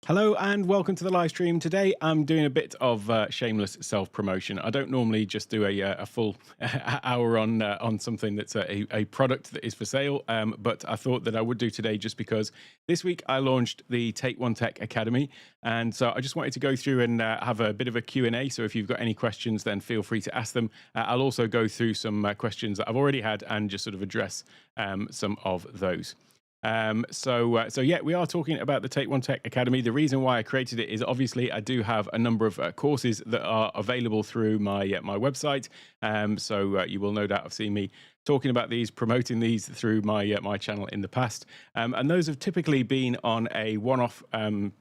Hello and welcome to the live stream. Today I'm doing a bit of shameless self-promotion. I don't normally just do a full hour on something that's a product that is for sale, but I thought that I would do today just because this week I launched the Take One Tech Academy, and so I just wanted to go through and have a bit of a Q&A. So if you've got any questions, then feel free to ask them. I'll also go through some questions that I've already had and just sort of address some of those. So yeah, we are talking about the Take One Tech Academy. The reason why I created it is obviously I do have a number of courses that are available through my website. So you will no doubt have seen me talking about these, promoting these through my channel in the past. And those have typically been on a one-off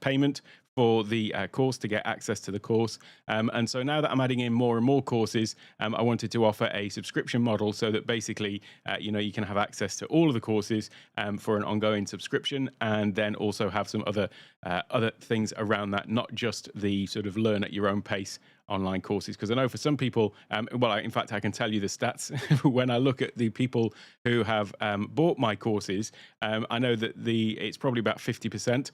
payment for the course to get access to the course. And so now that I'm adding in more and more courses, I wanted to offer a subscription model so that basically, you can have access to all of the courses for an ongoing subscription, and then also have some other things around that, not just the sort of learn at your own pace online courses. Because I know for some people, in fact, I can tell you the stats. When I look at the people who have bought my courses, I know that it's probably about 50%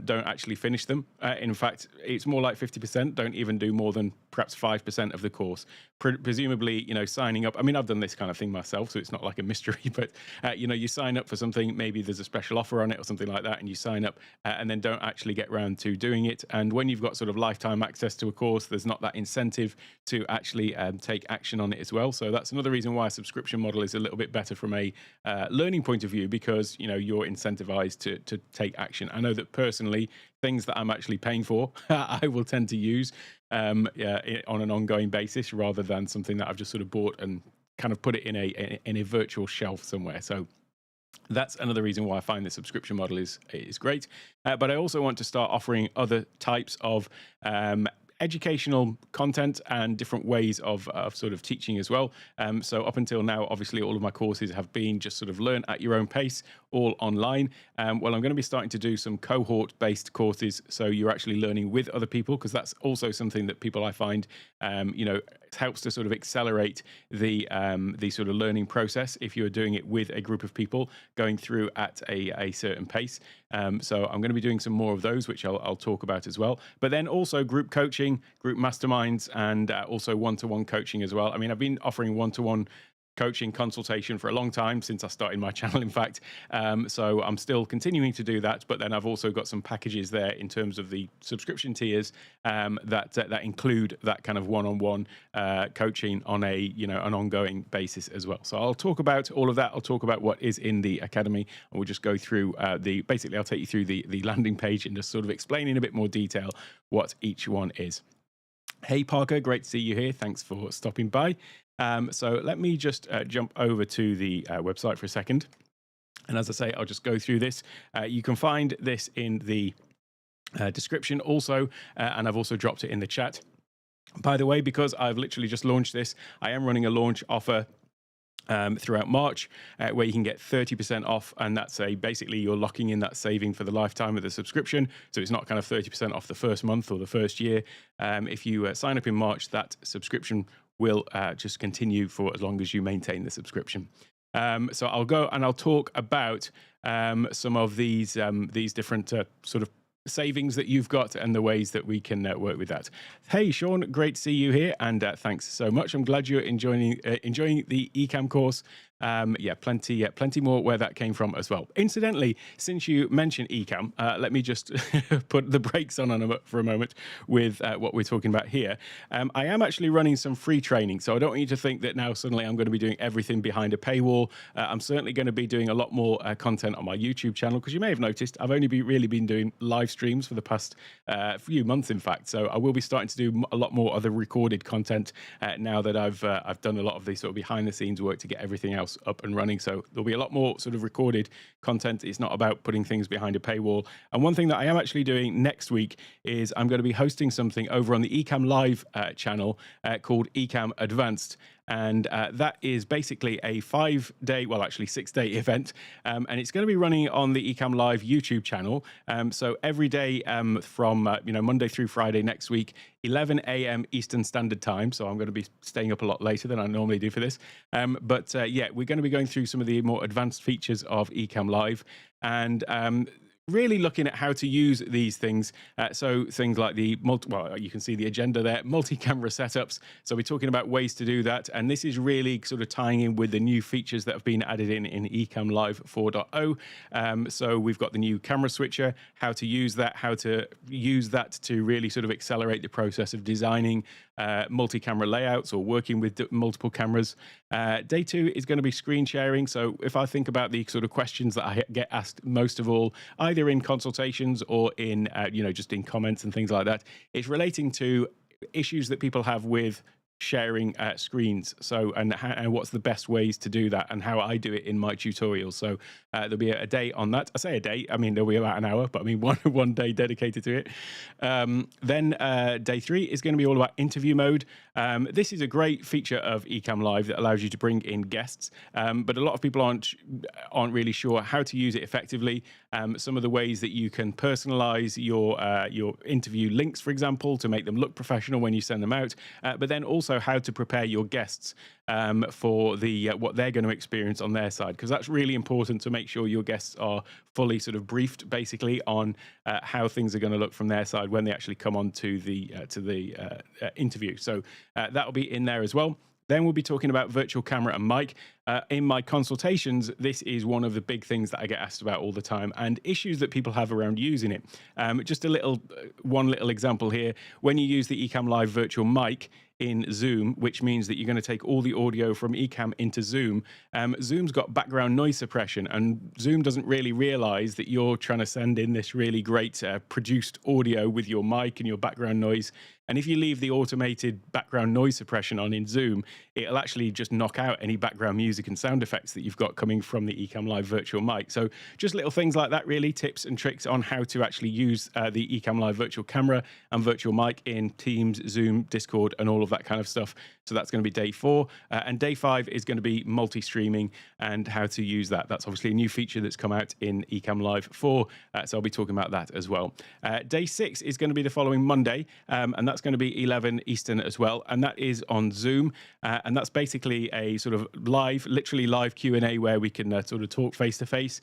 don't actually finish them. In fact, it's more like 50% don't even do more than perhaps 5% of the course. Presumably, signing up. I mean, I've done this kind of thing myself, so it's not like a mystery. But you sign up for something, maybe there's a special offer on it or something like that, and you sign up and then don't actually get around to doing it. And when you've got sort of lifetime access to a course, there's not that incentive to actually take action on it as well. So that's another reason why a subscription model is a little bit better from a learning point of view, because you're incentivized to take action. I know that personally, things that I'm actually paying for, I will tend to use on an ongoing basis, rather than something that I've just sort of bought and kind of put it in a virtual shelf somewhere. So that's another reason why I find the subscription model is great. But I also want to start offering other types of educational content and different ways of sort of teaching as well. So up until now, obviously, all of my courses have been just sort of learn at your own pace, all online. Well, I'm going to be starting to do some cohort-based courses, so you're actually learning with other people, because that's also something that people I find, helps to sort of accelerate the sort of learning process if you're doing it with a group of people going through at a certain pace. So I'm going to be doing some more of those, which I'll talk about as well. But then also group coaching, group masterminds, and also one-to-one coaching as well. I mean, I've been offering one-to-one coaching consultation for a long time, since I started my channel, in fact. So I'm still continuing to do that, but then I've also got some packages there in terms of the subscription tiers that include that kind of one-on-one coaching on an ongoing basis as well. So I'll talk about all of that. I'll talk about what is in the academy, and we'll just go through basically I'll take you through the landing page and just sort of explain in a bit more detail what each one is. Hey Parker, great to see you here. Thanks for stopping by. So let me just jump over to the website for a second. And as I say, I'll just go through this. You can find this in the description also, and I've also dropped it in the chat. By the way, because I've literally just launched this, I am running a launch offer throughout March, where you can get 30% off, and that's basically you're locking in that saving for the lifetime of the subscription. So it's not kind of 30% off the first month or the first year. If you sign up in March, that subscription will just continue for as long as you maintain the subscription. So I'll go and I'll talk about some of these different sort of savings that you've got and the ways that we can work with that. Hey Sean, great to see you here, and thanks so much. I'm glad you're enjoying the Ecamm course. Yeah, plenty more where that came from as well. Incidentally, since you mentioned Ecamm, let me just put the brakes on for a moment with what we're talking about here. I am actually running some free training, so I don't want you to think that now suddenly I'm going to be doing everything behind a paywall. I'm certainly going to be doing a lot more content on my YouTube channel, because you may have noticed I've only really been doing live streams for the past few months, in fact. So I will be starting to do a lot more other recorded content now that I've done a lot of the sort of behind the scenes work to get everything else up and running. So there'll be a lot more sort of recorded content. It's not about putting things behind a paywall. And one thing that I am actually doing next week is I'm going to be hosting something over on the Ecamm Live channel called Ecamm Advanced. And that is basically a 5-day, well, actually 6-day event. And it's going to be running on the Ecamm Live YouTube channel. So every day from Monday through Friday next week, 11 a.m. Eastern Standard Time. So I'm going to be staying up a lot later than I normally do for this. But yeah, we're going to be going through some of the more advanced features of Ecamm Live. And really looking at how to use these things. So things like the well, you can see the agenda there, multi-camera setups. So we're talking about ways to do that. And this is really sort of tying in with the new features that have been added in Ecamm Live 4.0. So we've got the new camera switcher, how to use that, how to use that to really sort of accelerate the process of designing multi-camera layouts or working with multiple cameras. Day 2 is going to be screen sharing. So if I think about the sort of questions that I get asked most of all, either in consultations or in, just in comments and things like that, it's relating to issues that people have with sharing screens. So, and what's the best ways to do that and how I do it in my tutorials. So there'll be a day on that. I say a day, I mean, there'll be about an hour, but I mean, one day dedicated to it. Then day 3 is going to be all about interview mode. This is a great feature of Ecamm Live that allows you to bring in guests, but a lot of people aren't really sure how to use it effectively. Some of the ways that you can personalize your interview links, for example, to make them look professional when you send them out, but then also how to prepare your guests for the what they're going to experience on their side, because that's really important to make sure your guests are fully sort of briefed basically on how things are going to look from their side when they actually come on to the interview. So that'll be in there as well. Then we'll be talking about virtual camera and mic. In my consultations, this is one of the big things that I get asked about all the time, and issues that people have around using it. Just one little example here. When you use the Ecamm Live virtual mic in Zoom, which means that you're going to take all the audio from Ecamm into Zoom, Zoom's got background noise suppression, and Zoom doesn't really realize that you're trying to send in this really great produced audio with your mic and your background noise. And if you leave the automated background noise suppression on in Zoom, it'll actually just knock out any background music and sound effects that you've got coming from the Ecamm Live virtual mic. So just little things like that, really, tips and tricks on how to actually use the Ecamm Live virtual camera and virtual mic in Teams, Zoom, Discord, and all of that kind of stuff. So that's going to be day 4. And day 5 is going to be multi-streaming and how to use that. That's obviously a new feature that's come out in Ecamm Live 4. So I'll be talking about that as well. Day 6 is going to be the following Monday, and that's going to be 11 Eastern as well. And that is on Zoom. And that's basically a sort of literally live Q&A where we can sort of talk face to face,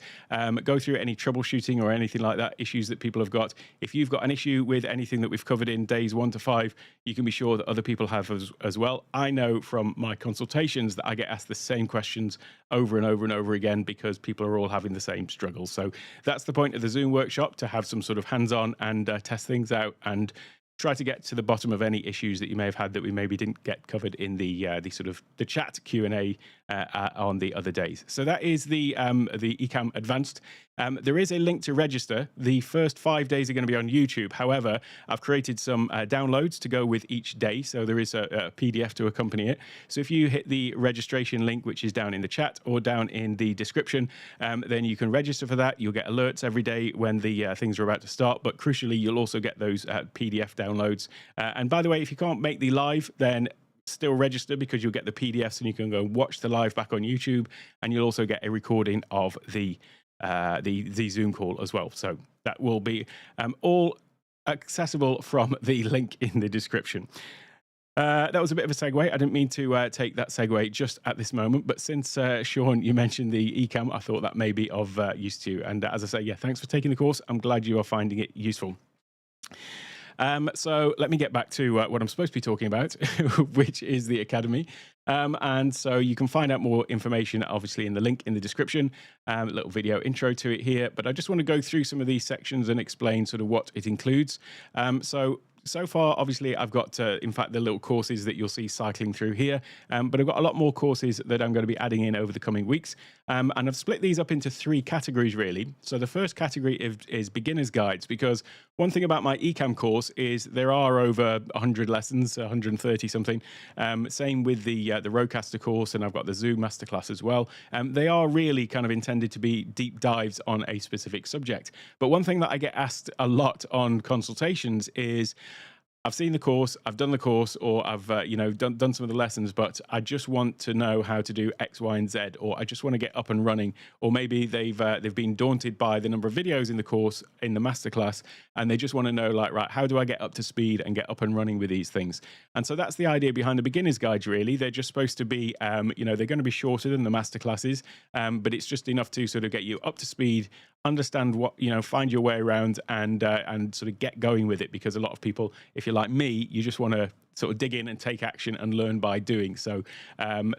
go through any troubleshooting or anything like that, issues that people have got. If you've got an issue with anything that we've covered in days 1 to 5, you can be sure that other people have as well. I know from my consultations that I get asked the same questions over and over and over again because people are all having the same struggles. So that's the point of the Zoom workshop, to have some sort of hands-on and test things out and try to get to the bottom of any issues that you may have had that we maybe didn't get covered in the sort of the chat Q&A on the other days. So that is the Ecamm Advanced. There is a link to register. The first 5 days are going to be on YouTube. However, I've created some downloads to go with each day. So there is a PDF to accompany it. So if you hit the registration link, which is down in the chat or down in the description, then you can register for that. You'll get alerts every day when the things are about to start. But crucially, you'll also get those PDF downloads. And by the way, if you can't make the live, then still register, because you'll get the PDFs and you can go watch the live back on YouTube, and you'll also get a recording of the Zoom call as well. So that will be all accessible from the link in the description. That was a bit of a segue. I didn't mean to take that segue just at this moment, but since Sean, you mentioned the Ecamm, I thought that may be of use to you. And as I say, yeah, thanks for taking the course. I'm glad you are finding it useful. So let me get back to what I'm supposed to be talking about, which is the Academy. And so you can find out more information, obviously, in the link in the description. A little video intro to it here, but I just want to go through some of these sections and explain sort of what it includes. So far, obviously, I've got, in fact, the little courses that you'll see cycling through here, but I've got a lot more courses that I'm going to be adding in over the coming weeks. And I've split these up into 3 categories, really. So the first category is beginner's guides, because one thing about my Ecamm course is there are over 100 lessons, 130 something. Same with the Rodecaster course, and I've got the Zoom masterclass as well. They are really kind of intended to be deep dives on a specific subject. But one thing that I get asked a lot on consultations is, I've seen the course, I've done the course, or I've done some of the lessons, but I just want to know how to do X, Y, and Z, or I just want to get up and running, or maybe they've been daunted by the number of videos in the course in the masterclass, and they just want to know, like, right, how do I get up to speed and get up and running with these things? And so that's the idea behind the beginners guides. Really, they're just supposed to be, they're going to be shorter than the masterclasses, but it's just enough to sort of get you up to speed, understand what, find your way around, and sort of get going with it. Because a lot of people, if you're like me, you just want to sort of dig in and take action and learn by doing. So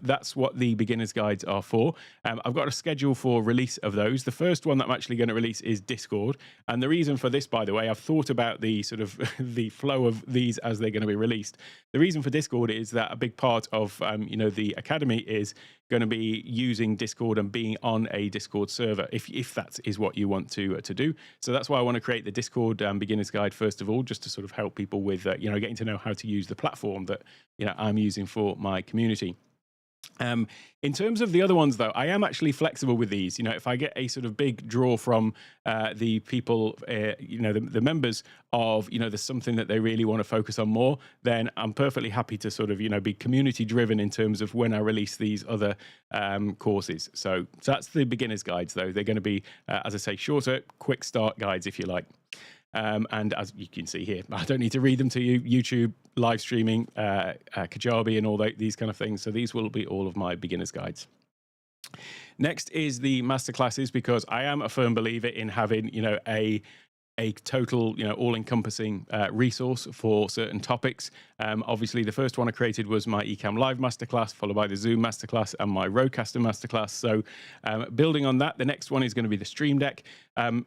that's what the beginners guides are for. I've got a schedule for release of those. The first one that I'm actually going to release is Discord. And the reason for this, by the way, I've thought about the sort of the flow of these as they're going to be released. The reason for Discord is that a big part of the academy is going to be using Discord and being on a Discord server, if that is what you want to do. So that's why I want to create the Discord beginner's guide first of all, just to sort of help people with getting to know how to use the platform that I'm using for my community. In terms of the other ones, though, I am actually flexible with these. If I get a sort of big draw from the people, the members of, there's something that they really want to focus on more, then I'm perfectly happy to sort of, be community driven in terms of when I release these other courses. So that's the beginner's guides, though. They're going to be, as I say, shorter, quick start guides, if you like. And as you can see here, I don't need to read them to you. YouTube, live streaming, Kajabi, and all these kind of things. So these will be all of my beginner's guides. Next is the masterclasses, because I am a firm believer in having, a total, all-encompassing resource for certain topics. Obviously, the first one I created was my Ecamm Live Masterclass, followed by the Zoom Masterclass and my Rodecaster Masterclass. So building on that, the next one is going to be the Stream Deck.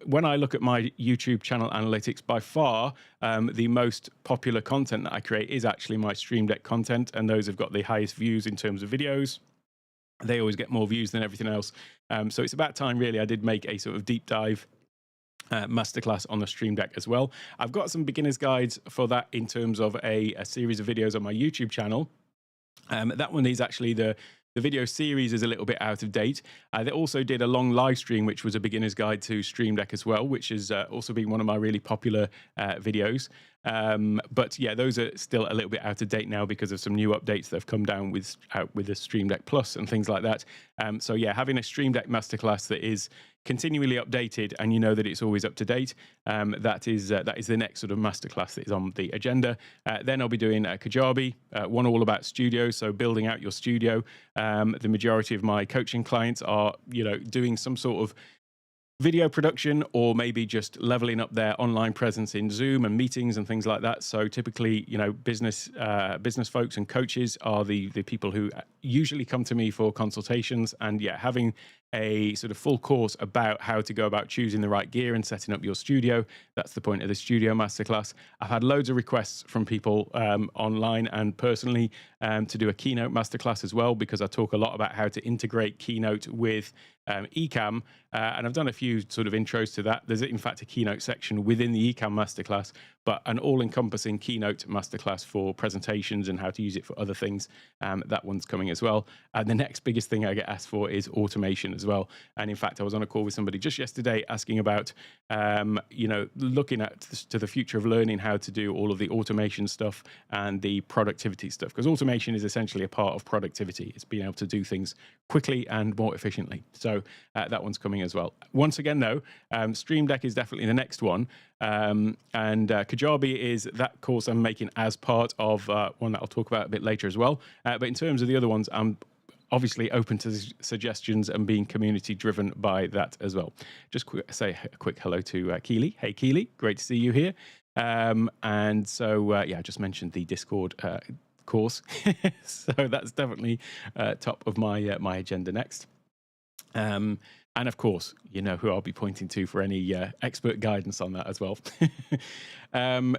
When I look at my YouTube channel analytics, by far, the most popular content that I create is actually my Stream Deck content, and those have got the highest views in terms of videos. They always get more views than everything else. So it's about time, really, I did make a sort of deep dive masterclass on the Stream Deck as well. I've got some beginners guides for that in terms of a series of videos on my YouTube channel. That one is actually the video series is a little bit out of date. They also did a long live stream, which was a beginner's guide to Stream Deck as well, which has also been one of my really popular videos. But yeah, those are still a little bit out of date now because of some new updates that have come down with the Stream Deck Plus and things like that. So yeah, having a Stream Deck masterclass that is continually updated and that it's always up to date, that is the next sort of masterclass that is on the agenda. Then I'll be doing Kajabi, one all about studios, so building out your studio. The majority of my coaching clients are doing some sort of video production, or maybe just leveling up their online presence in Zoom and meetings and things like that. So typically, business folks and coaches are the people who usually come to me for consultations. And yeah, having a sort of full course about how to go about choosing the right gear and setting up your studio. That's the point of the Studio Masterclass. I've had loads of requests from people online and personally to do a Keynote Masterclass as well, because I talk a lot about how to integrate Keynote with Ecamm, and I've done a few sort of intros to that. There's in fact a Keynote section within the Ecamm Masterclass, but an all-encompassing Keynote Masterclass for presentations and how to use it for other things. That one's coming as well. And the next biggest thing I get asked for is automation as well. And in fact, I was on a call with somebody just yesterday asking about, looking to the future of learning how to do all of the automation stuff and the productivity stuff, because automation is essentially a part of productivity. It's being able to do things quickly and more efficiently. So that one's coming as well. Once again, though, Stream Deck is definitely the next one. And Kajabi is that course I'm making as part of one that I'll talk about a bit later as well. But in terms of the other ones, I'm obviously open to suggestions and being community driven by that as well. Just say a quick hello to Keely. Hey, Keely, great to see you here. And so, I just mentioned the Discord course. So that's definitely top of my my agenda next. And of course, you know who I'll be pointing to for any expert guidance on that as well.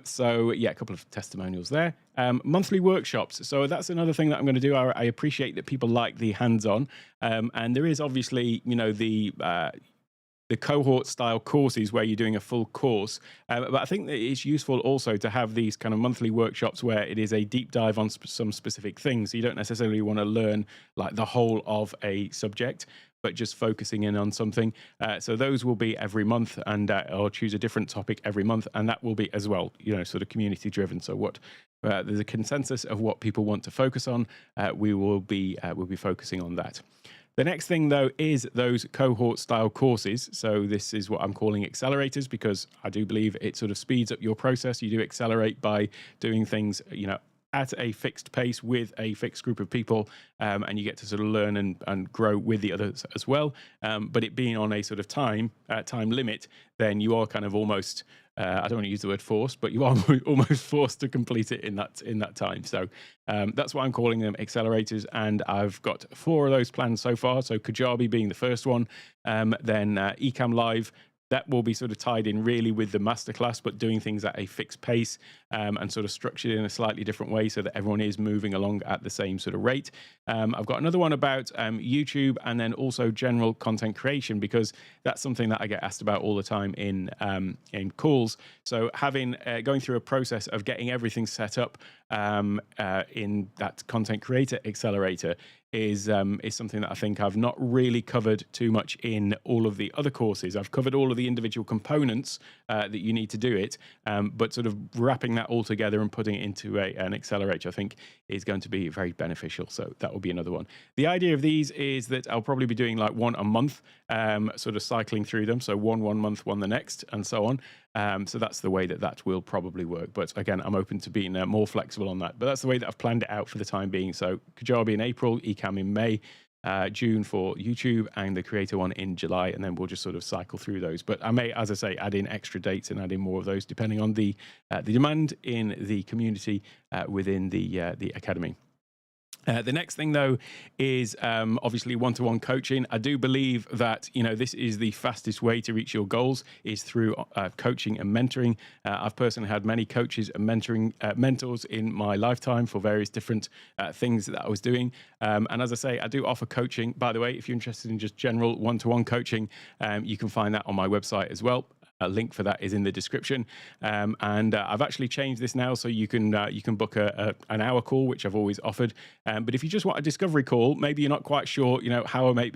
So yeah, a couple of testimonials there. Monthly workshops. So that's another thing that I'm going to do. I appreciate that people like the hands-on. And there is obviously, the cohort style courses where you're doing a full course. But I think that it's useful also to have these kind of monthly workshops where it is a deep dive on some specific things. So you don't necessarily want to learn like the whole of a subject, but just focusing in on something. So those will be every month, and I'll choose a different topic every month, and that will be as well, sort of community driven. So what there's a consensus of what people want to focus on. We'll be focusing on that. The next thing, though, is those cohort style courses. So this is what I'm calling accelerators, because I do believe it sort of speeds up your process. You do accelerate by doing things, at a fixed pace with a fixed group of people, and you get to sort of learn and grow with the others as well. But it being on a sort of time limit, then you are kind of almost, I don't want to use the word forced, but you are almost forced to complete it in that time. So that's why I'm calling them accelerators, and I've got 4 of those planned so far. So Kajabi being the first one, then Ecamm Live. That will be sort of tied in really with the masterclass, but doing things at a fixed pace, and sort of structured in a slightly different way so that everyone is moving along at the same sort of rate. I've got another one about YouTube, and then also general content creation, because that's something that I get asked about all the time in calls. So going through a process of getting everything set up in that content creator accelerator is something that I think I've not really covered too much in all of the other courses. I've covered all of the individual components that you need to do it, but sort of wrapping that all together and putting it into an accelerator, I think, is going to be very beneficial. So that will be another one. The idea of these is that I'll probably be doing like one a month, sort of cycling through them. So one month, one the next, and so on. So that's the way that will probably work. But again, I'm open to being more flexible on that. But that's the way that I've planned it out for the time being. So Kajabi in April, Ecamm in May, June for YouTube, and the creator one in July. And then we'll just sort of cycle through those. But I may, as I say, add in extra dates and add in more of those depending on the demand in the community within the academy. The next thing, though, is obviously one-to-one coaching. I do believe that this is the fastest way to reach your goals, is through coaching and mentoring. I've personally had many coaches and mentors in my lifetime for various different things that I was doing. And as I say, I do offer coaching. By the way, if you're interested in just general one-to-one coaching, you can find that on my website as well. A link for that is in the description, and I've actually changed this now, so you can book an hour call, which I've always offered. But if you just want a discovery call, maybe you're not quite sure, how I might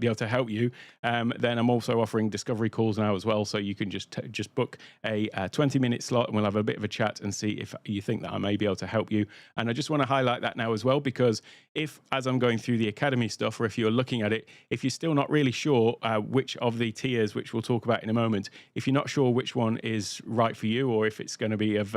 be able to help you, then I'm also offering discovery calls now as well. So you can just book a 20-minute slot, and we'll have a bit of a chat and see if you think that I may be able to help you. And I just want to highlight that now as well, because if, as I'm going through the academy stuff, or if you're looking at it, if you're still not really sure which of the tiers, which we'll talk about in a moment, if you're not sure which one is right for you, or if it's going to be of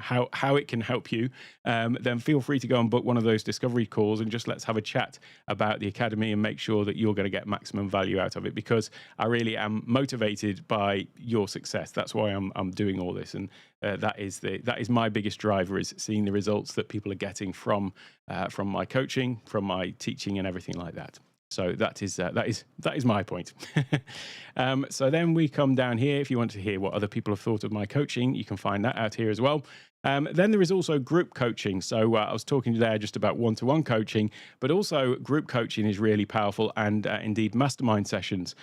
how it can help you, then feel free to go and book one of those discovery calls, and just let's have a chat about the academy and make sure that you're going to get maximum value out of it, because I really am motivated by your success. That's why I'm doing all this, and that is my biggest driver, is seeing the results that people are getting from my coaching, from my teaching, and everything like that. So that is my point. So then we come down here. If you want to hear what other people have thought of my coaching, you can find that out here as well. Then there is also group coaching. So I was talking there just about one-to-one coaching, but also group coaching is really powerful, and indeed mastermind sessions.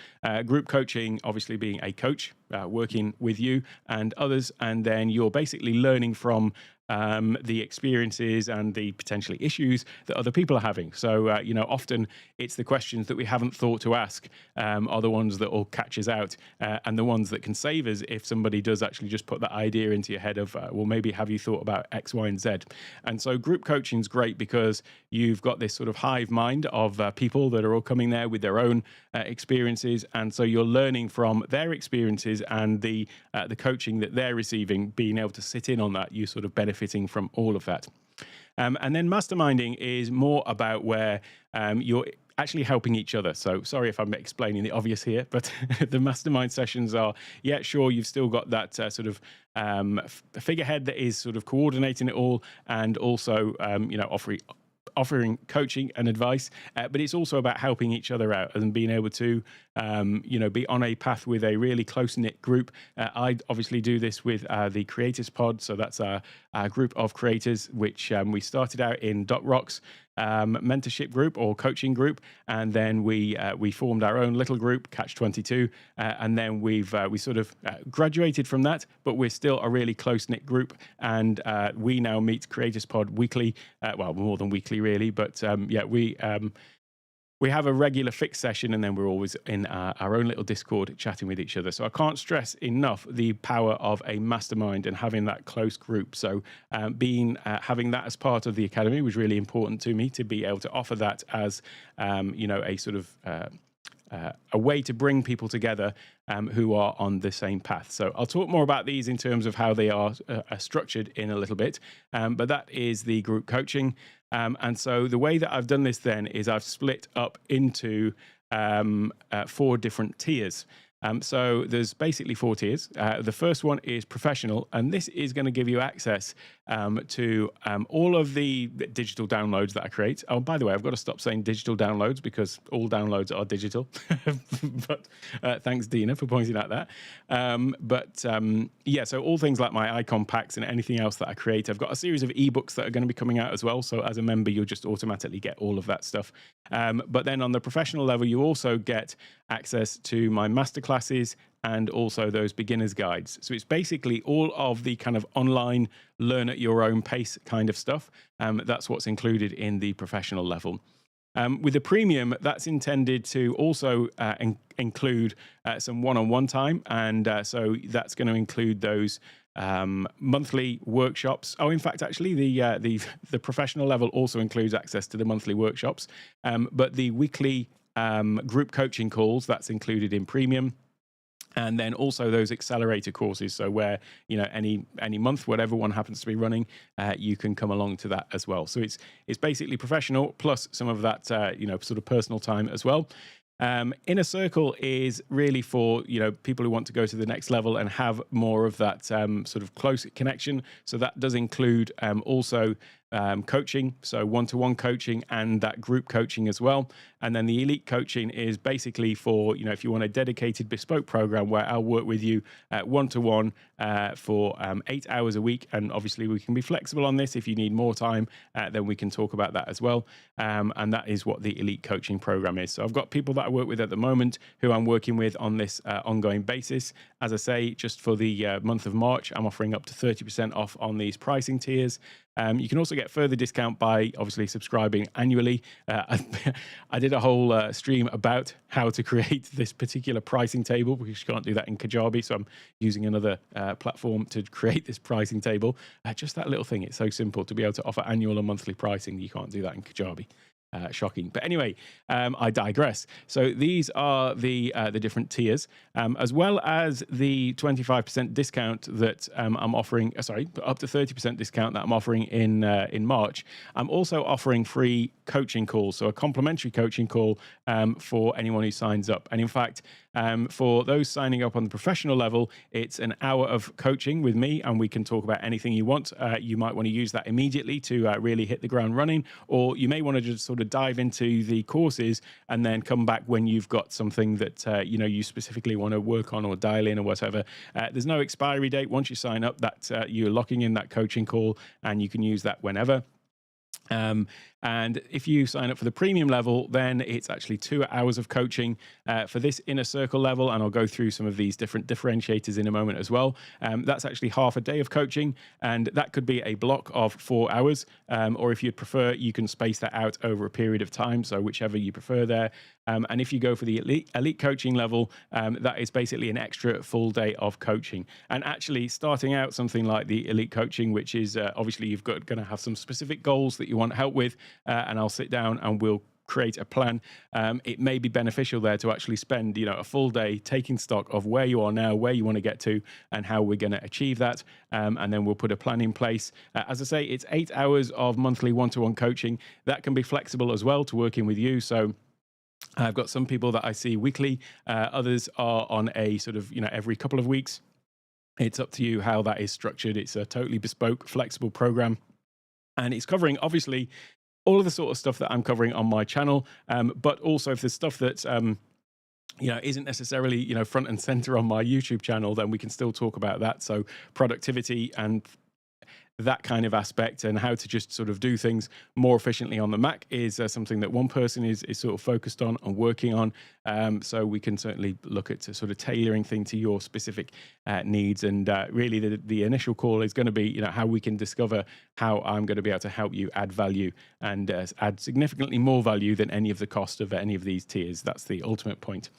Group coaching, obviously being a coach, working with you and others, and then you're basically learning from the experiences and the potentially issues that other people are having. So, often it's the questions that we haven't thought to ask are the ones that will catch us out, and the ones that can save us if somebody does actually just put that idea into your head of, well, maybe have you thought about X, Y, and Z? And so group coaching is great because you've got this sort of hive mind of people that are all coming there with their own experiences. And so you're learning from their experiences and the coaching that they're receiving, being able to sit in on that, you sort of benefiting from all of that. And then masterminding is more about where you're actually helping each other. So sorry if I'm explaining the obvious here, but the mastermind sessions are, yeah, sure, you've still got that sort of figurehead that is sort of coordinating it all, and also, offering coaching and advice, but it's also about helping each other out and being able to, be on a path with a really close-knit group. I obviously do this with the Creators Pod, so that's our group of creators, which we started out in .rocks mentorship group or coaching group, and then we formed our own little group, Catch 22, and then we sort of graduated from that, but we're still a really close-knit group, and we now meet Creators Pod weekly, well, more than weekly really, but we we have a regular fixed session, and then we're always in our own little Discord chatting with each other. So I can't stress enough the power of a mastermind and having that close group. So having that as part of the academy was really important to me, to be able to offer that as a sort of a way to bring people together who are on the same path. So I'll talk more about these in terms of how they are structured in a little bit, but that is the group coaching. And so the way that I've done this then is I've split up into 4 different tiers. So there's basically 4 tiers. The first one is professional, and this is going to give you access to all of the digital downloads that I create. Oh, by the way, I've got to stop saying digital downloads because all downloads are digital. But thanks, Dina, for pointing out that. Yeah, so all things like my icon packs and anything else that I create. I've got a series of ebooks that are going to be coming out as well. So as a member, you'll just automatically get all of that stuff. But then on the professional level, you also get access to my masterclasses and also those beginners guides. So it's basically all of the kind of online learn at your own pace kind of stuff. That's what's included in the professional level. With the premium, that's intended to also include some one-on-one time. And so that's going to include those monthly workshops. Oh, in fact, actually, the professional level also includes access to the monthly workshops. But the weekly group coaching calls, that's included in premium. And then also those accelerator courses. So where, any month, whatever one happens to be running, you can come along to that as well. So it's basically professional plus some of that, sort of personal time as well. Inner Circle is really for, people who want to go to the next level and have more of that sort of close connection. So that does include also coaching, so one-to-one coaching and that group coaching as well. And then the elite coaching is basically for, if you want a dedicated bespoke program where I'll work with you one-to-one for 8 hours a week. And obviously we can be flexible on this. If you need more time, then we can talk about that as well. And that is what the elite coaching program is. So I've got people that I work with at the moment who I'm working with on this ongoing basis. As I say, just for the month of March, I'm offering up to 30% off on these pricing tiers. You can also get further discount by obviously subscribing annually. I did a whole stream about how to create this particular pricing table because you can't do that in Kajabi. So I'm using another platform to create this pricing table. Just that little thing. It's so simple to be able to offer annual and monthly pricing. You can't do that in Kajabi. Shocking. But anyway, I digress. So these are the different tiers, as well as the 25% discount that I'm offering. Up to 30% discount that I'm offering in March. I'm also offering free coaching calls, so a complimentary coaching call for anyone who signs up. And in fact, for those signing up on the professional level, it's an hour of coaching with me, and we can talk about anything you want. You might want to use that immediately to really hit the ground running, or you may want to just sort of dive into the courses and then come back when you've got something that you specifically want to work on or dial in or whatever. There's no expiry date. Once you sign up, that you're locking in that coaching call, and you can use that whenever. And if you sign up for the premium level, then it's actually 2 hours of coaching for this inner circle level. And I'll go through some of these different differentiators in a moment as well. That's actually half a day of coaching, and that could be a block of 4 hours. Or if you'd prefer, you can space that out over a period of time. So whichever you prefer there. And if you go for the elite coaching level, that is basically an extra full day of coaching. And actually starting out something like the elite coaching, which is obviously you've got going to have some specific goals that you want help with, and I'll sit down and we'll create a plan. It may be beneficial there to actually spend, a full day taking stock of where you are now, where you want to get to, and how we're going to achieve that. And then we'll put a plan in place. As I say, it's 8 hours of monthly one-to-one coaching. That can be flexible as well to working with you. So I've got some people that I see weekly. Others are on a sort of, every couple of weeks. It's up to you how that is structured. It's a totally bespoke, flexible program. And it's covering, obviously, all of the sort of stuff that I'm covering on my channel, but also if there's stuff that isn't necessarily front and center on my YouTube channel, then we can still talk about that. So productivity and that kind of aspect, and how to just sort of do things more efficiently on the Mac is something that one person is sort of focused on and working on. So we can certainly look at sort of tailoring things to your specific needs. And really, the initial call is going to be, how we can discover how I'm going to be able to help you add value and add significantly more value than any of the cost of any of these tiers. That's the ultimate point.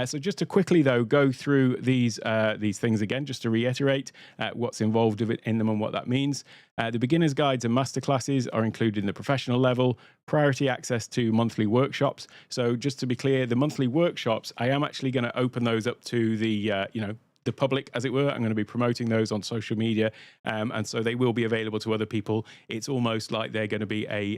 So just to quickly, though, go through these things again, just to reiterate what's involved in them and what that means. The beginner's guides and masterclasses are included in the professional level. Priority access to monthly workshops. So just to be clear, the monthly workshops, I am actually going to open those up to the public, as it were. I'm going to be promoting those on social media, and so they will be available to other people. It's almost like they're going to be a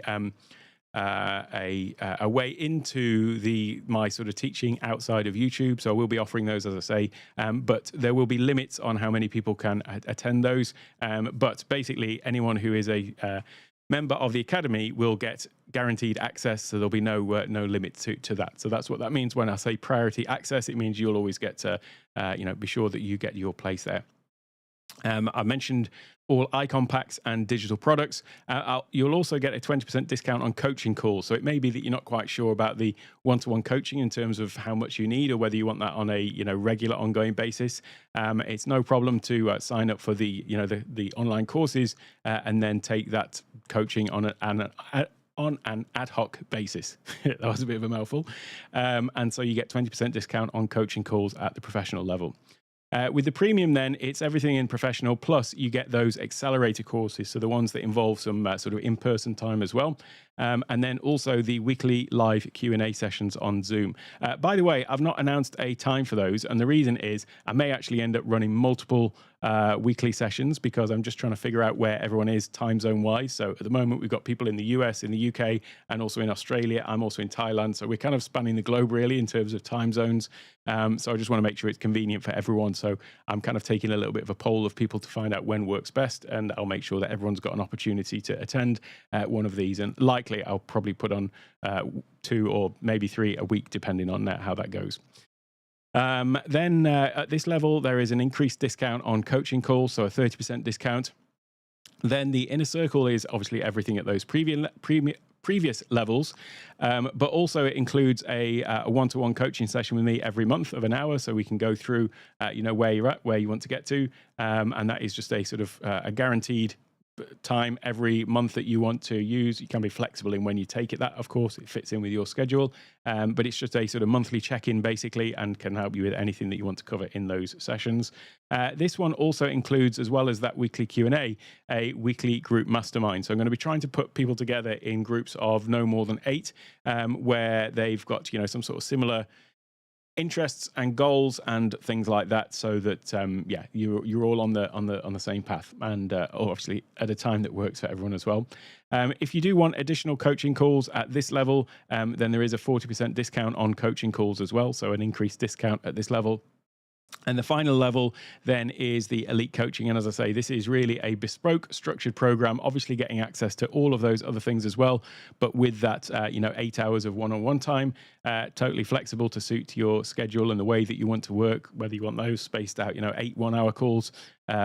way into my sort of teaching outside of YouTube. So I will be offering those, as I say, but there will be limits on how many people can attend those. But basically, anyone who is a member of the Academy will get guaranteed access, so there'll be no limit to that. So that's what that means when I say priority access. It means you'll always get to, be sure that you get your place there. I mentioned all icon packs and digital products. You'll also get a 20% discount on coaching calls. So it may be that you're not quite sure about the one-to-one coaching in terms of how much you need, or whether you want that on a regular ongoing basis. It's no problem to sign up for the online courses and then take that coaching on an ad hoc basis. That was a bit of a mouthful. And so you get 20% discount on coaching calls at the professional level. With the premium, then, it's everything in professional, plus you get those accelerator courses, so the ones that involve some sort of in-person time as well. And then also the weekly live Q&A sessions on Zoom. By the way, I've not announced a time for those, and the reason is I may actually end up running multiple weekly sessions, because I'm just trying to figure out where everyone is time zone wise. So at the moment, we've got people in the US, in the UK, and also in Australia. I'm also in Thailand. So we're kind of spanning the globe, really, in terms of time zones. So I just want to make sure it's convenient for everyone. So I'm kind of taking a little bit of a poll of people to find out when works best, and I'll make sure that everyone's got an opportunity to attend one of these. And likely, I'll probably put on 2 or maybe 3 a week, depending on how that goes. Then at this level, there is an increased discount on coaching calls, so a 30% discount. Then the inner circle is obviously everything at those previous levels, but also it includes a one-to-one coaching session with me every month of an hour, so we can go through where you're at, where you want to get to, and that is just a sort of a guaranteed time every month that you want to use. You can be flexible in when you take it. That, of course, it fits in with your schedule, but it's just a sort of monthly check-in basically, and can help you with anything that you want to cover in those sessions. This one also includes, as well as that weekly Q&A, a weekly group mastermind. So I'm going to be trying to put people together in groups of no more than 8, where they've got some sort of similar interests and goals and things like that, so that you're all on the same path, and obviously at a time that works for everyone as well. If you do want additional coaching calls at this level, then there is a 40% discount on coaching calls as well, so an increased discount at this level. And the final level then is the elite coaching. And as I say, this is really a bespoke structured program, obviously getting access to all of those other things as well. But with that, 8 hours of one-on-one time, totally flexible to suit your schedule and the way that you want to work, whether you want those spaced out, 8 one-hour calls,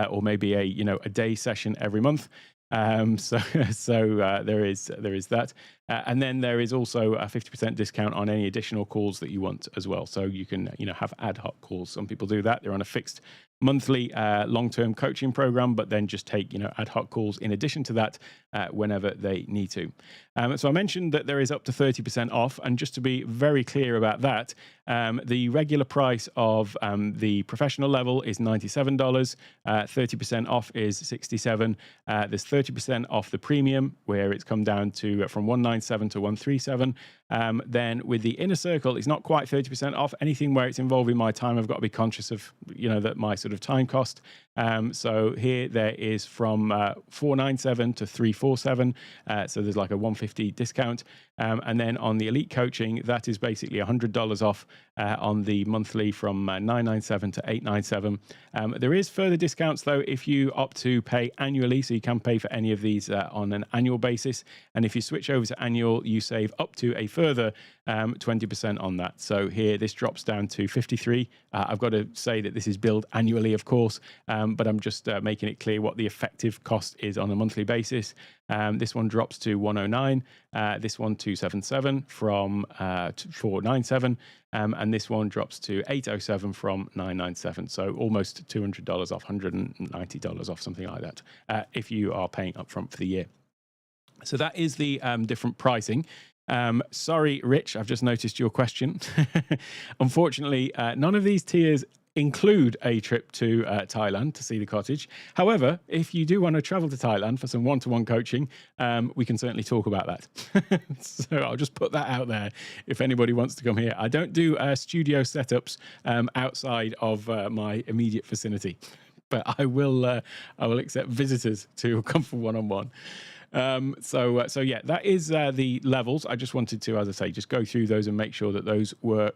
or maybe a day session every month. So there is that. And then there is also a 50% discount on any additional calls that you want as well. So you can, have ad hoc calls. Some people do that. They're on a fixed monthly long-term coaching program, but then just take, ad hoc calls in addition to that whenever they need to. So I mentioned that there is up to 30% off. And just to be very clear about that, the regular price of the professional level is $97. 30% off is $67. There's 30% off the premium, where it's come down to from $197 to $137. Then with the inner circle, it's not quite 30% off. Anything where it's involving my time, I've got to be conscious of, that my sort of time cost. So here there is from $497 to $347. So there's like a $150 discount. And then on the elite coaching, that is basically $100 off on the monthly from $997 to $897. There is further discounts though if you opt to pay annually, so you can pay for any of these on an annual basis. And if you switch over to annual, you save up to a further 20% on that. So here, this drops down to 53. I've got to say that this is billed annually, of course, but I'm just making it clear what the effective cost is on a monthly basis. This one drops to 109, this one 277 from 497, and this one drops to 807 from 997. So almost $200 off, $190 off, something like that, if you are paying upfront for the year. So that is the different pricing. Sorry, Rich, I've just noticed your question. Unfortunately, none of these tiers include a trip to Thailand to see the cottage. However, if you do want to travel to Thailand for some one-to-one coaching, we can certainly talk about that. So I'll just put that out there if anybody wants to come here. I don't do studio setups outside of my immediate vicinity, but I will accept visitors to come for one-on-one. So yeah, that is the levels. I just wanted to, as I say, just go through those and make sure that those were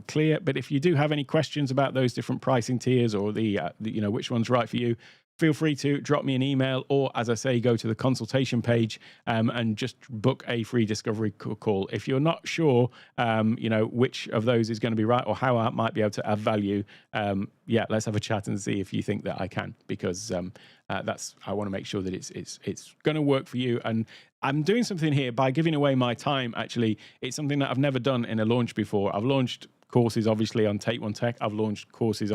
clear. But if you do have any questions about those different pricing tiers or the which one's right for you, feel free to drop me an email, or as I say, go to the consultation page and just book a free discovery call. If you're not sure, which of those is going to be right or how I might be able to add value, let's have a chat and see if you think that I can, because I want to make sure that it's going to work for you. And I'm doing something here by giving away my time. Actually, it's something that I've never done in a launch before. I've launched courses, obviously, on Take One Tech. I've launched courses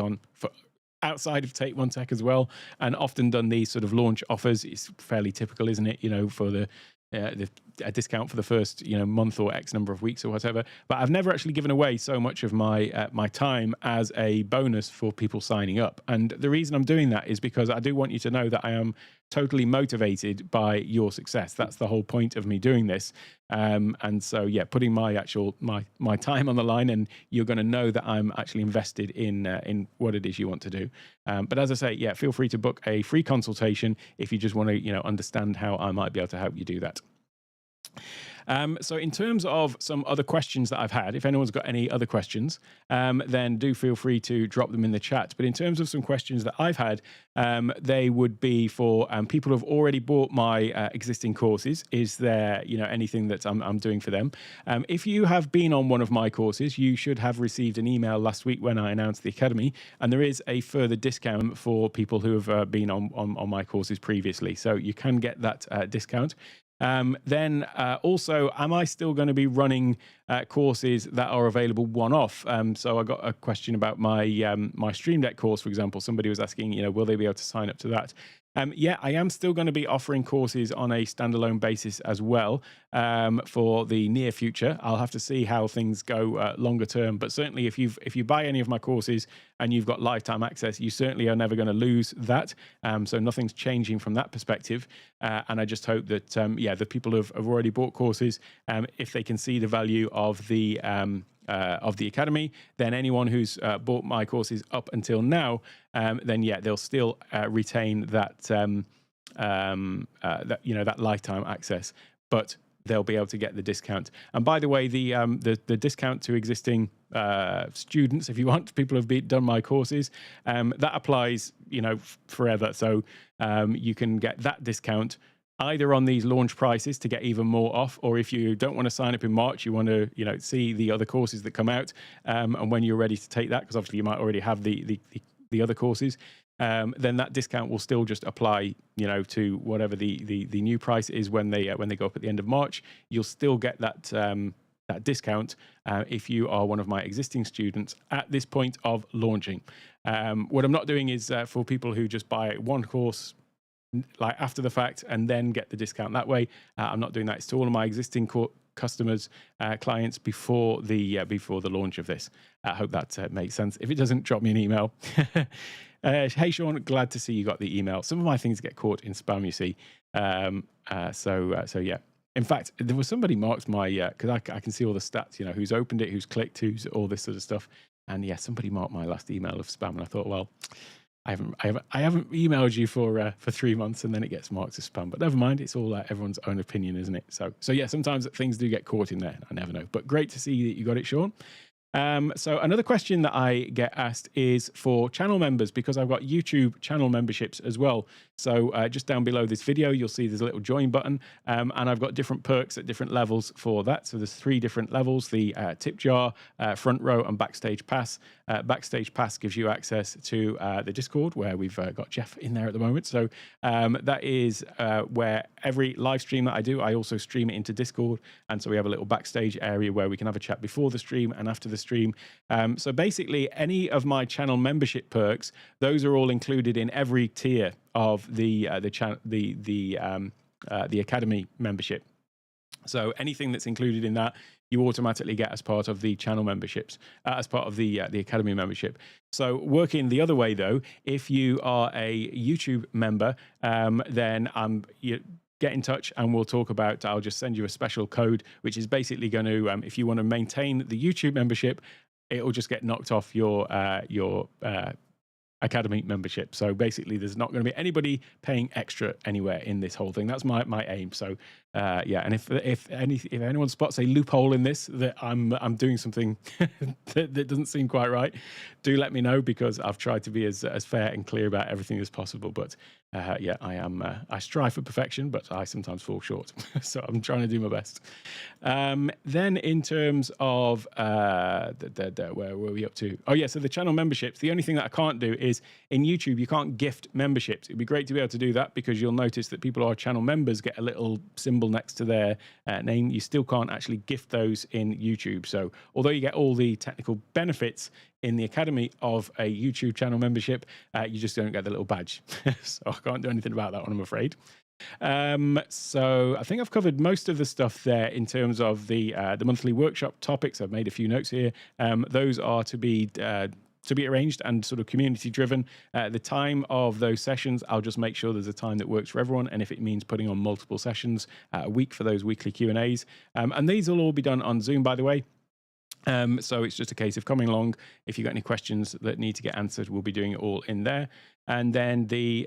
outside of Take One Tech as well, and often done these sort of launch offers. It's fairly typical, isn't it? For a discount for the first month or X number of weeks or whatever. But I've never actually given away so much of my my time as a bonus for people signing up. And the reason I'm doing that is because I do want you to know that I am totally motivated by your success. That's the whole point of me doing this. And so yeah, putting my time on the line, and you're going to know that I'm actually invested in what it is you want to do. But as I say, yeah, feel free to book a free consultation if you just want to understand how I might be able to help you do that. So in terms of some other questions that I've had, if anyone's got any other questions, then do feel free to drop them in the chat. But in terms of some questions that I've had, they would be for people who have already bought my existing courses. Is there anything that I'm doing for them? If you have been on one of my courses, you should have received an email last week when I announced the Academy, and there is a further discount for people who have been on my courses previously. So you can get that discount. Then also, am I still going to be running courses that are available one-off? So I got a question about my my Stream Deck course, for example. Somebody was asking, will they be able to sign up to that? Yeah, I am still going to be offering courses on a standalone basis as well for the near future. I'll have to see how things go longer term, but certainly if you buy any of my courses and you've got lifetime access, you certainly are never going to lose that. So nothing's changing from that perspective. And I just hope that the people who have already bought courses, if they can see the value of the Academy, then anyone who's bought my courses up until now, then yeah, they'll still retain that that lifetime access, but they'll be able to get the discount. And by the way, the discount to existing students, if you want, people who've done my courses, that applies forever. So you can get that discount either on these launch prices to get even more off, or if you don't want to sign up in March, you want to see the other courses that come out, and when you're ready to take that, because obviously you might already have the other courses, then that discount will still just apply to whatever the new price is when they go up at the end of March. You'll still get that that discount if you are one of my existing students at this point of launching. What I'm not doing is for people who just buy one course like after the fact and then get the discount that way. I'm not doing that. It's to all of my existing customers, clients before the launch of this. I hope that makes sense. If it doesn't, drop me an email. Hey Sean, glad to see you got the email. Some of my things get caught in spam, you see. So yeah. In fact, there was somebody marked my because I can see all the stats. Who's opened it, who's clicked, who's all this sort of stuff. And yeah, somebody marked my last email of spam, and I thought, well, I haven't emailed you for 3 months, and then it gets marked as spam. But never mind, it's all everyone's own opinion, isn't it? So yeah, sometimes things do get caught in there. I never know. But great to see that you got it, Sean. So another question that I get asked is for channel members, because I've got YouTube channel memberships as well. So just down below this video, you'll see there's a little join button, and I've got different perks at different levels for that. So there's 3 different levels: the tip jar, front row, and backstage pass. Backstage pass gives you access to the Discord, where we've got Jeff in there at the moment. So that is where every live stream that I do, I also stream it into Discord. And so we have a little backstage area where we can have a chat before the stream and after the stream. So basically, any of my channel membership perks, those are all included in every tier of the Academy membership. So anything that's included in that, you automatically get as part of the channel memberships, as part of the Academy membership. So working the other way though, if you are a YouTube member, then get in touch and we'll talk about, I'll just send you a special code, which is basically going to, if you want to maintain the YouTube membership, it will just get knocked off your Academy membership. So basically there's not going to be anybody paying extra anywhere in this whole thing. That's my aim. So yeah, and if anyone spots a loophole in this, that I'm doing something that doesn't seem quite right, do let me know, because I've tried to be as fair and clear about everything as possible. But yeah, I strive for perfection, but I sometimes fall short. So I'm trying to do my best. Then in terms of where were we up to? Oh yeah, so the channel memberships. The only thing that I can't do is in YouTube, you can't gift memberships. It'd be great to be able to do that, because you'll notice that people who are channel members get a little symbol next to their name. You still can't actually gift those in YouTube. So although you get all the technical benefits in the Academy of a YouTube channel membership, you just don't get the little badge. So I can't do anything about that one, I'm afraid. So I think I've covered most of the stuff there in terms of the monthly workshop topics. I've made a few notes here. Those are to be arranged and sort of community driven. The time of those sessions, I'll just make sure there's a time that works for everyone. And if it means putting on multiple sessions a week for those weekly Q&As, and these will all be done on Zoom, by the way. So it's just a case of coming along. If you've got any questions that need to get answered, we'll be doing it all in there. And then the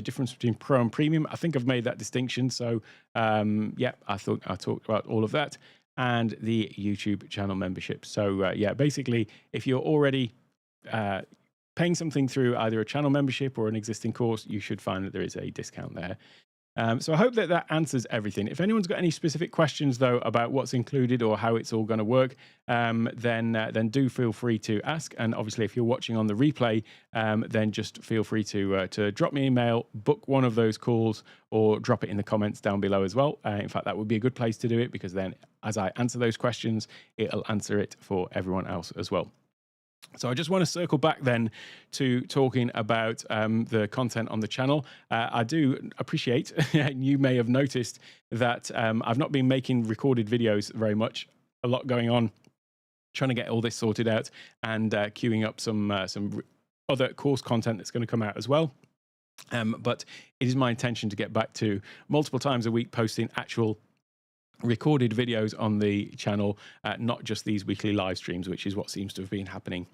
difference between Pro and Premium, I think I've made that distinction. So yeah, I thought I talked about all of that, and the YouTube channel membership. So yeah, basically, if you're already paying something through either a channel membership or an existing course, you should find that there is a discount there. So I hope that answers everything. If anyone's got any specific questions, though, about what's included or how it's all going to work, then do feel free to ask. And obviously, if you're watching on the replay, then just feel free to drop me an email, book one of those calls, or drop it in the comments down below as well. In fact, that would be a good place to do it, because then as I answer those questions, it'll answer it for everyone else as well. So I just want to circle back then to talking about the content on the channel. I do appreciate, you may have noticed that I've not been making recorded videos very much. A lot going on, trying to get all this sorted out, and queuing up some other course content that's going to come out as well. But it is my intention to get back to multiple times a week posting actual recorded videos on the channel, not just these weekly live streams, which is what seems to have been happening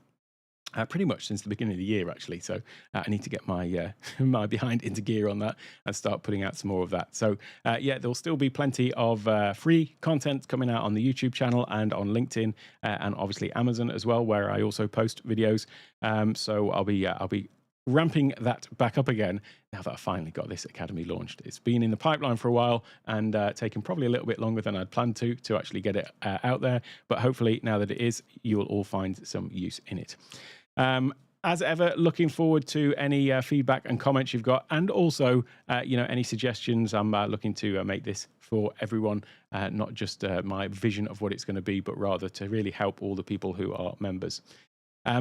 pretty much since the beginning of the year, actually. So I need to get my my behind into gear on that and start putting out some more of that. So yeah, there'll still be plenty of free content coming out on the YouTube channel and on LinkedIn, and obviously Amazon as well, where I also post videos. So I'll be ramping that back up again now that I finally got this Academy launched. It's been in the pipeline for a while, and taken probably a little bit longer than I'd planned to actually get it out there. But hopefully now that it is, you will all find some use in it. As ever, looking forward to any feedback and comments you've got, and also any suggestions. I'm looking to make this for everyone, not just my vision of what it's going to be, but rather to really help all the people who are members.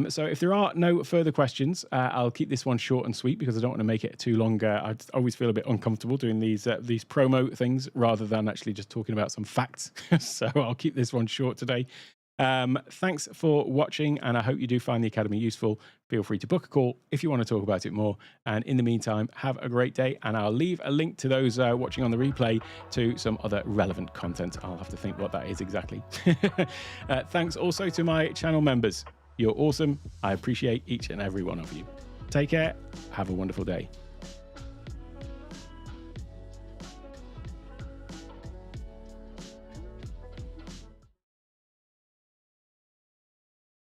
So if there are no further questions, I'll keep this one short and sweet, because I don't want to make it too long. I always feel a bit uncomfortable doing these promo things rather than actually just talking about some facts. So I'll keep this one short today. Thanks for watching, and I hope you do find the Academy useful. Feel free to book a call if you want to talk about it more. And in the meantime, have a great day, and I'll leave a link to those watching on the replay to some other relevant content. I'll have to think what that is exactly. Thanks also to my channel members. You're awesome. I appreciate each and every one of you. Take care. Have a wonderful day.